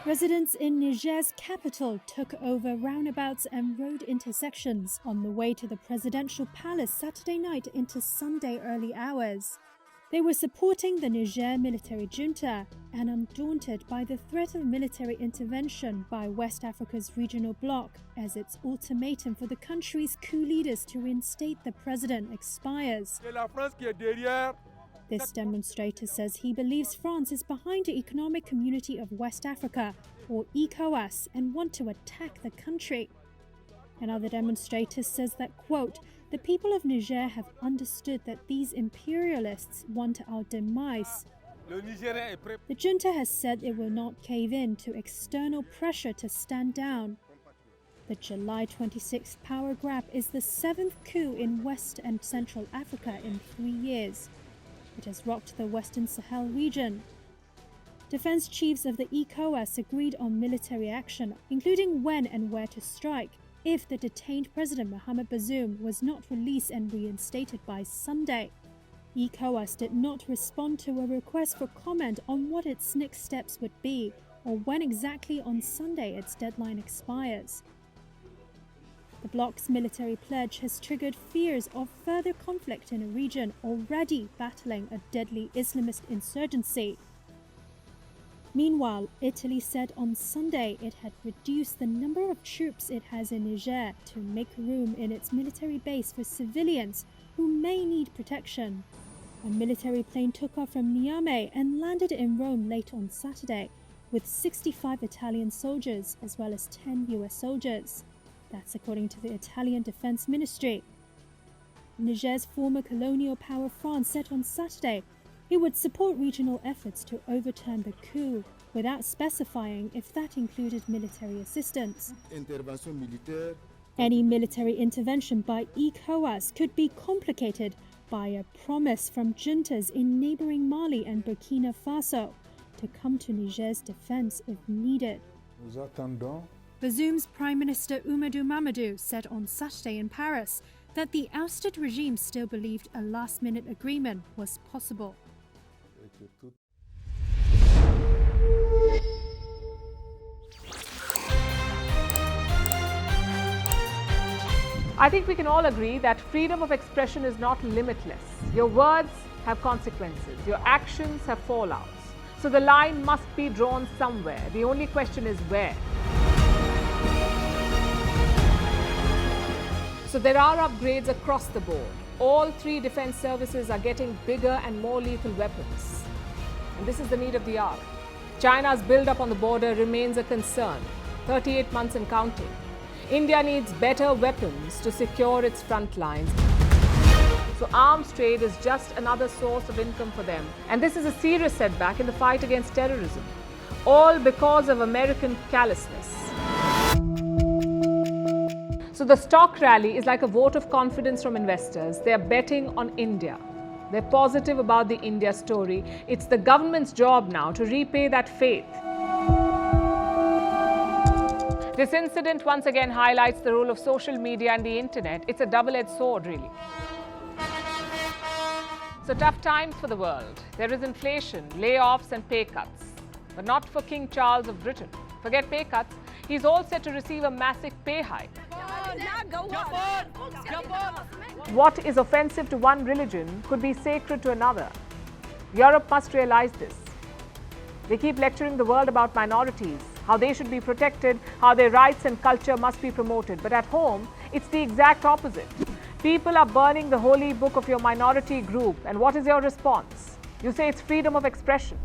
Residents in Niger's capital took over roundabouts and road intersections on the way to the presidential palace Saturday night into Sunday early hours. They were supporting the Niger military junta and undaunted by the threat of military intervention by West Africa's regional bloc as its ultimatum for the country's coup leaders to reinstate the president expires. This demonstrator says he believes France is behind the Economic Community of West Africa, or ECOWAS, and want to attack the country. Another demonstrator says that, quote, "The people of Niger have understood that these imperialists want our demise." The junta has said it will not cave in to external pressure to stand down. The July 26th power grab is the 7th coup in West and Central Africa in 3 years. It has rocked the Western Sahel region. Defense chiefs of the ECOWAS agreed on military action, including when and where to strike, if the detained President Mohamed Bazoum was not released and reinstated by Sunday. ECOWAS did not respond to a request for comment on what its next steps would be, or when exactly on Sunday its deadline expires. The bloc's military pledge has triggered fears of further conflict in a region already battling a deadly Islamist insurgency. Meanwhile, Italy said on Sunday it had reduced the number of troops it has in Niger to make room in its military base for civilians who may need protection. A military plane took off from Niamey and landed in Rome late on Saturday, with 65 Italian soldiers as well as 10 US soldiers. That's according to the Italian Defense Ministry. Niger's former colonial power France said on Saturday it would support regional efforts to overturn the coup, without specifying if that included military assistance. Any military intervention by ECOWAS could be complicated by a promise from juntas in neighboring Mali and Burkina Faso to come to Niger's defense if needed. Bazoum's Prime Minister Oumadou Mamadou said on Saturday in Paris that the ousted regime still believed a last-minute agreement was possible. I think we can all agree that freedom of expression is not limitless. Your words have consequences, your actions have fallouts. So the line must be drawn somewhere. The only question is where. So there are upgrades across the board. All 3 defense services are getting bigger and more lethal weapons. And this is the need of the hour. China's build-up on the border remains a concern, 38 months and counting. India needs better weapons to secure its front lines. So arms trade is just another source of income for them. And this is a serious setback in the fight against terrorism, all because of American callousness. So the stock rally is like a vote of confidence from investors. They are betting on India. They're positive about the India story. It's the government's job now to repay that faith. This incident once again highlights the role of social media and the internet. It's a double-edged sword, really. So tough times for the world. There is inflation, layoffs and pay cuts. But not for King Charles of Britain. Forget pay cuts. He's all set to receive a massive pay hike. What is offensive to one religion could be sacred to another. Europe must realize this. They keep lecturing the world about minorities, how they should be protected, how their rights and culture must be promoted. But at home, it's the exact opposite. People are burning the holy book of your minority group. And what is your response? You say it's freedom of expression.